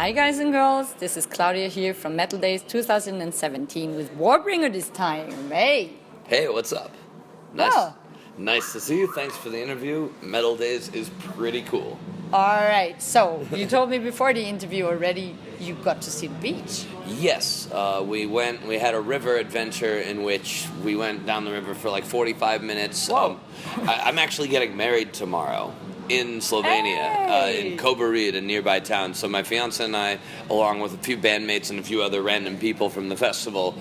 Hi guys and girls, this is Claudia here from Metaldays 2017 with Warbringer this time. Hey! Hey, what's up? Nice to see you. Thanks for the interview. Metaldays is pretty cool. Alright, so you told me before the interview already you got to see the beach. Yes, we had a river adventure in which we went down the river for like 45 minutes. Whoa. I'm actually getting married tomorrow in Slovenia, in Kobarid, a nearby town. So my fiance and I, along with a few bandmates and a few other random people from the festival,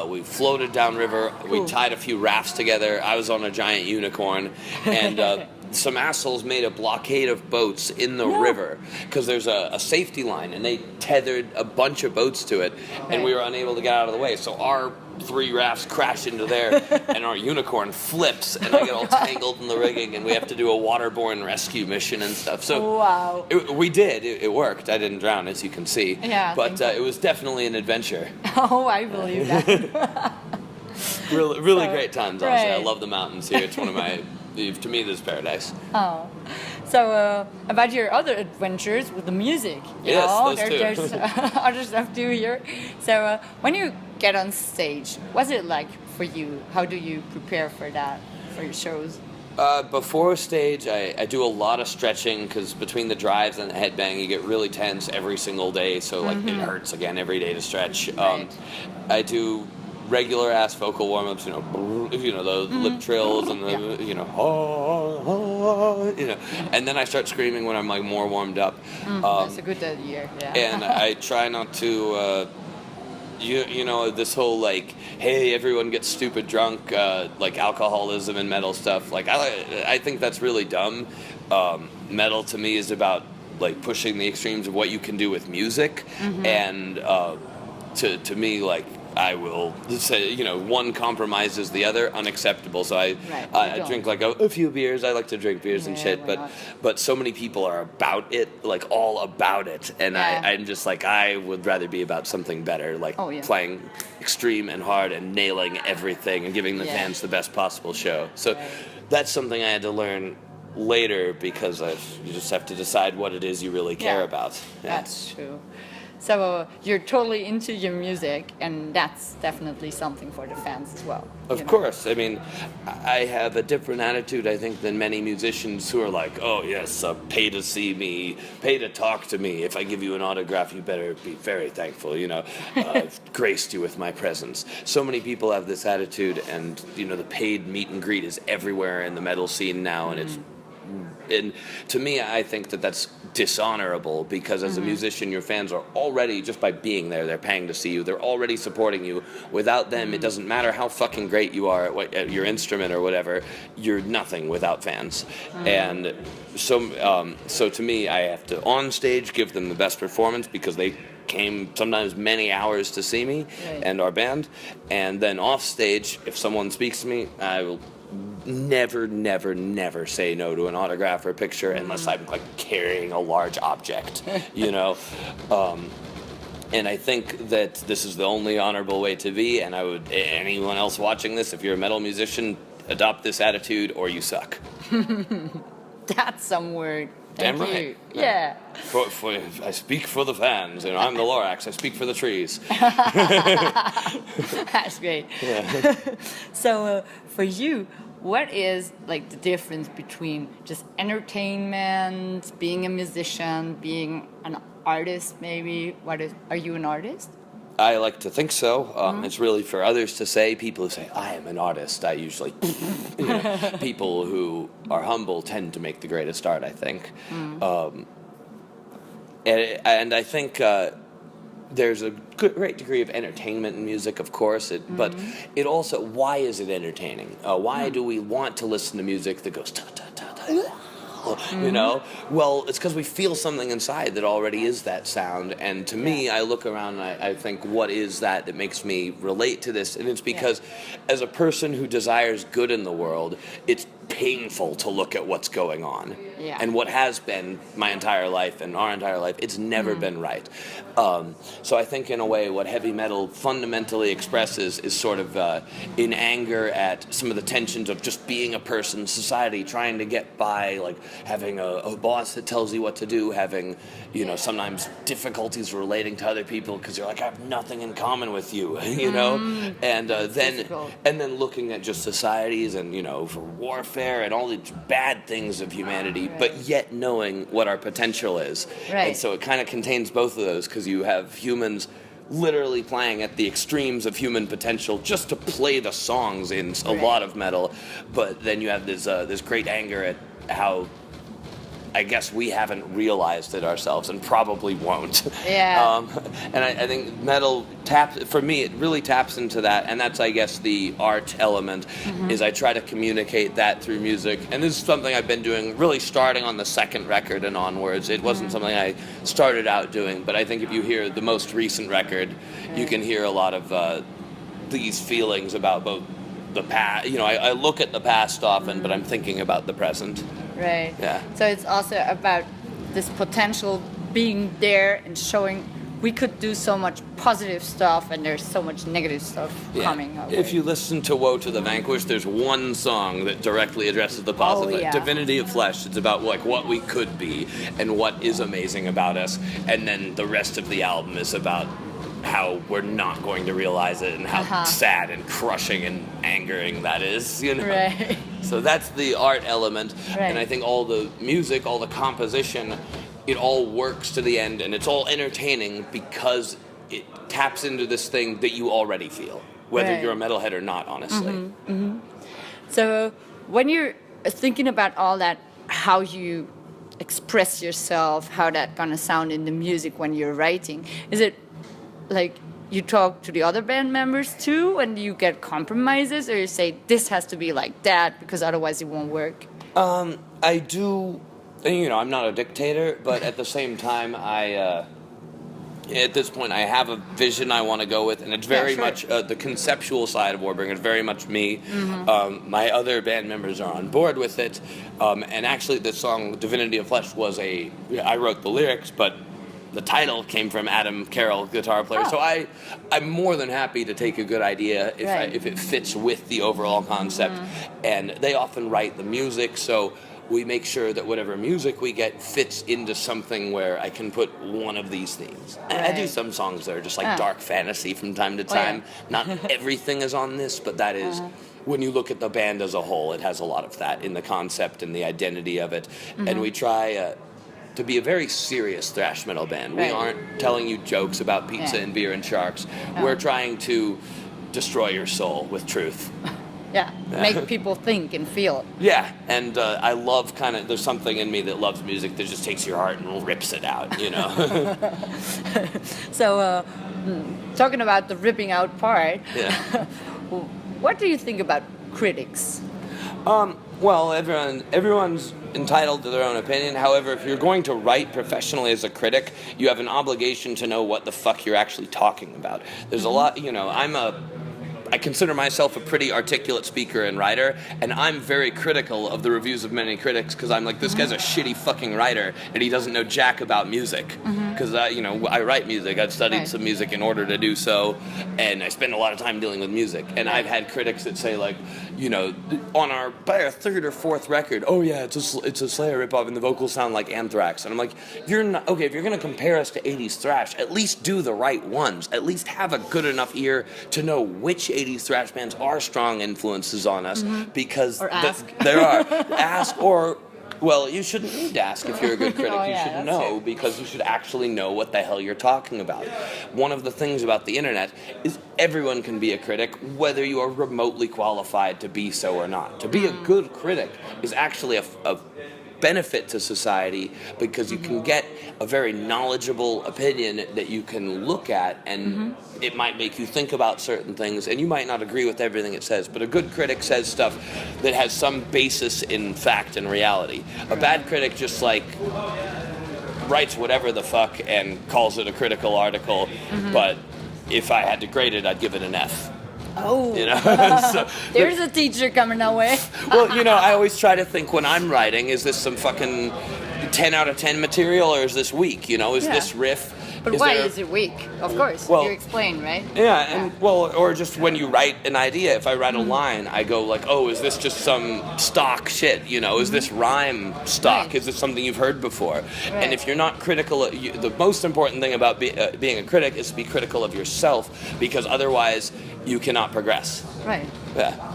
we floated downriver. We tied a few rafts together. I was on a giant unicorn, and some assholes made a blockade of boats in the river because there's a safety line, and they tethered a bunch of boats to it, and we were unable to get out of the way. So our 3 rafts crash into there, and our unicorn flips, and I get all tangled in the rigging, and we have to do a waterborne rescue mission and stuff. So we did. It worked. I didn't drown, as you can see. Yeah, but it was definitely an adventure. Oh, I believe that. really great times, honestly. I love the mountains here. It's one of my... To me, this is paradise. Oh, so about your other adventures with the music, there's other stuff too here. So when you get on stage, what's it like for you? How do you prepare for that, for your shows? Before stage, I do a lot of stretching because between the drives and the headbang, you get really tense every single day. So like it hurts again every day to stretch. Right. I do regular ass vocal warm-ups, the lip trills and the and then I start screaming when I'm like more warmed up. That's a good idea. Yeah. And I try not to this whole like, hey, everyone gets stupid drunk, like alcoholism and metal stuff. Like I think that's really dumb. Metal to me is about like pushing the extremes of what you can do with music, and to me, like, I will say, one compromises the other, unacceptable. So I drink like a few beers. I like to drink beers and shit, but so many people are about it, like all about it, and I'm just like, I would rather be about something better, like playing extreme and hard and nailing everything and giving the fans the best possible show. So that's something I had to learn later because you just have to decide what it is you really care about. Yeah. That's true. So you're totally into your music, and that's definitely something for the fans as well. Of course. I mean, I have a different attitude, I think, than many musicians who are like, oh, yes, pay to see me, pay to talk to me. If I give you an autograph, you better be very thankful, I've graced you with my presence. So many people have this attitude, and, the paid meet and greet is everywhere in the metal scene now, and and to me, I think that that's dishonorable because as a musician, your fans are already, just by being there, they're paying to see you. They're already supporting you. Without them, it doesn't matter how fucking great you are at your instrument or whatever. You're nothing without fans. And so to me, I have to, on stage, give them the best performance because they came sometimes many hours to see me and our band. And then off stage, if someone speaks to me, I will never say no to an autograph or a picture unless I'm like carrying a large object, and I think that this is the only honorable way to be, and I would, anyone else watching this, if you're a metal musician, adopt this attitude or you suck. That's some word. Damn right. Yeah. I speak for the fans, I'm the Lorax, I speak for the trees. That's great. Yeah. So for you, what is like the difference between just entertainment, being a musician, being an artist maybe? Are you an artist? I like to think so. It's really for others to say. People who say, I am an artist, I usually... people who are humble tend to make the greatest art, I think. And I think there's a great degree of entertainment in music, of course, but it also... Why is it entertaining? Why do we want to listen to music that goes... ta-ta-ta-ta? Well, it's because we feel something inside that already is that sound, and to me, I look around and I think, what is that makes me relate to this? And it's because as a person who desires good in the world, it's painful to look at what's going on. Yeah. And what has been my entire life and our entire life, it's never been right. So I think in a way what heavy metal fundamentally expresses is sort of in anger at some of the tensions of just being a person, society, trying to get by, like having a boss that tells you what to do, having, you know, sometimes difficulties relating to other people because you're like, I have nothing in common with you, you know? And then looking at just societies and, you know, for warfare and all the bad things of humanity, but yet knowing what our potential is. Right. And so it kind of contains both of those, because you have humans literally playing at the extremes of human potential just to play the songs in a lot of metal, but then you have this great anger at how I guess we haven't realized it ourselves and probably won't. Yeah. And I think metal for me, it really taps into that, and that's, I guess, the art element, is I try to communicate that through music. And this is something I've been doing really starting on the second record and onwards. It wasn't something I started out doing, but I think if you hear the most recent record, you can hear a lot of these feelings about both the past. You know, I look at the past often, but I'm thinking about the present. Right. Yeah. So it's also about this potential being there and showing we could do so much positive stuff and there's so much negative stuff coming our way. If you listen to Woe to the Vanquished, there's one song that directly addresses the positive. Divinity of Flesh. It's about like what we could be and what is amazing about us, and then the rest of the album is about how we're not going to realize it and how sad and crushing and angering that is, you know? Right. So that's the art element, and I think all the music, all the composition, it all works to the end, and it's all entertaining because it taps into this thing that you already feel, whether you're a metalhead or not, honestly. So when you're thinking about all that, how you express yourself, how that gonna sound in the music when you're writing, is it like you talk to the other band members too and you get compromises, or you say this has to be like that because otherwise it won't work? I do, you know, I'm not a dictator, but at the same time at this point I have a vision I want to go with, and it's very much the conceptual side of Warbringer is very much me. My other band members are on board with it, and actually the song Divinity of Flesh I wrote the lyrics, but the title came from Adam Carroll, guitar player. So I'm more than happy to take a good idea if it fits with the overall concept. And they often write the music, so we make sure that whatever music we get fits into something where I can put one of these themes. I do some songs that are just like dark fantasy from time to time. Not everything is on this, but that is... When you look at the band as a whole, it has a lot of that in the concept and the identity of it. And we try... to be a very serious thrash metal band. We aren't telling you jokes about pizza and beer and sharks. We're trying to destroy your soul with truth. Make people think and feel. Yeah, and I love there's something in me that loves music that just takes your heart and rips it out, you know? So, talking about the ripping out part, what do you think about critics? Well, everyone's entitled to their own opinion. However, if you're going to write professionally as a critic, you have an obligation to know what the fuck you're actually talking about. There's a lot, you know, I consider myself a pretty articulate speaker and writer, and I'm very critical of the reviews of many critics because I'm like, this guy's a shitty fucking writer and he doesn't know jack about music. Because I write music. I've studied some music in order to do so, and I spend a lot of time dealing with music. And I've had critics that say, like, you know, by our third or fourth record, it's a Slayer ripoff and the vocals sound like Anthrax. And I'm like, you're not okay. If you're gonna compare us to 80s thrash, at least do the right ones. At least have a good enough ear to know which 80s thrash bands are strong influences on us, because there are. Ask, or well, you shouldn't need to ask if you're a good critic. You should know, because you should actually know what the hell you're talking about. One of the things about the internet is everyone can be a critic, whether you are remotely qualified to be so or not. To be a good critic is actually a benefit to society, because you can get a very knowledgeable opinion that you can look at, and it might make you think about certain things, and you might not agree with everything it says, but a good critic says stuff that has some basis in fact and reality. A bad critic just like writes whatever the fuck and calls it a critical article, but if I had to grade it, I'd give it an F. Oh. You know? So, there's a teacher coming our way. well, you know, I always try to think when I'm writing, is this some fucking 10 out of 10 material, or is this weak? You know, is this riff? But why is it weak? Of course, you explain, right? Yeah, and or just when you write an idea, if I write a line, I go like, oh, is this just some stock shit? You know, is this rhyme stock? Is this something you've heard before? Right. And if you're not critical, the most important thing about being a critic is to be critical of yourself, because otherwise you cannot progress. Right. Yeah.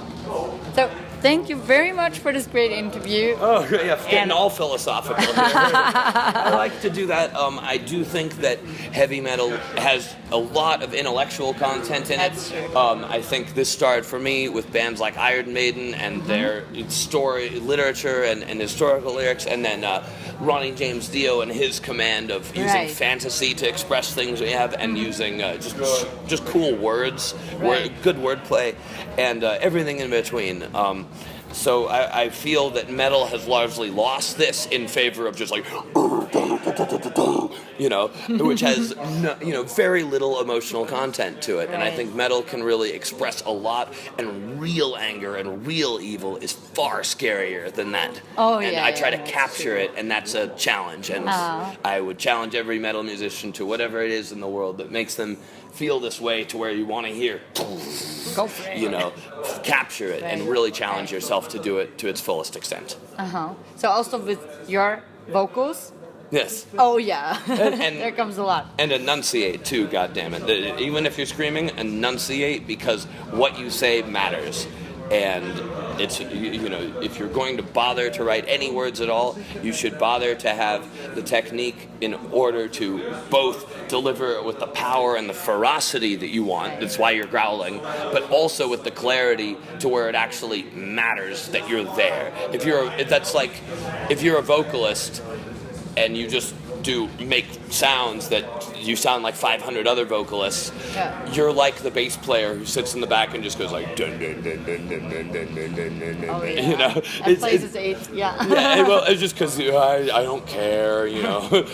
So, thank you very much for this great interview. Oh, yeah, getting all philosophical here. I like to do that. I do think that heavy metal has a lot of intellectual content in it. That's true. I think this started for me with bands like Iron Maiden and their story, literature, and historical lyrics, and then Ronnie James Dio and his command of using fantasy to express things we have, and using just cool words, good wordplay, and everything in between. So I feel that metal has largely lost this in favor of just like, you know, which has very little emotional content to it. Right. And I think metal can really express a lot, and real anger and real evil is far scarier than that. Oh, and I try to capture it, and that's a challenge. And I would challenge every metal musician to whatever it is in the world that makes them feel this way, to where you want to hear, go for it. You know, capture it and really challenge yourself to do it to its fullest extent. So also with your vocals. Yes. Oh yeah. And there comes a lot. And enunciate too, goddammit. Even if you're screaming, enunciate, because what you say matters. And it's, you know, if you're going to bother to write any words at all, you should bother to have the technique in order to both deliver it with the power and the ferocity that you want. That's why you're growling, but also with the clarity to where it actually matters that you're there. If you're a vocalist and you just make sounds that you sound like 500 other vocalists, you're like the bass player who sits in the back and just goes like dun dun dun dun dun dun dun dun dun dun. You know, and plays his eighth. Well, it's just because I don't care. You know,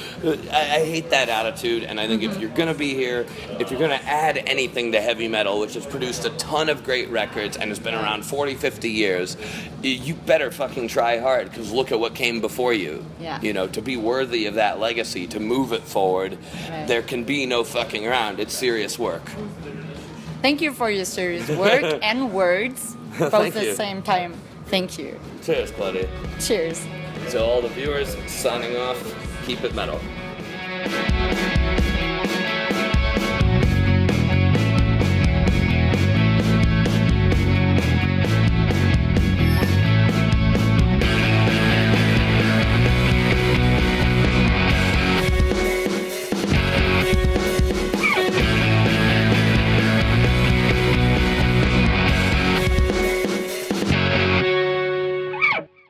I hate that attitude, and I think if you're gonna be here, if you're gonna add anything to heavy metal, which has produced a ton of great records and has been around 40-50 years, you better fucking try hard, because look at what came before you. You know, to be worthy of that legacy, to move it forward, there can be no fucking around. It's serious work. Thank you for your serious work and words, both at the same time. Thank you. Cheers, buddy. Cheers. To all the viewers, signing off, keep it metal.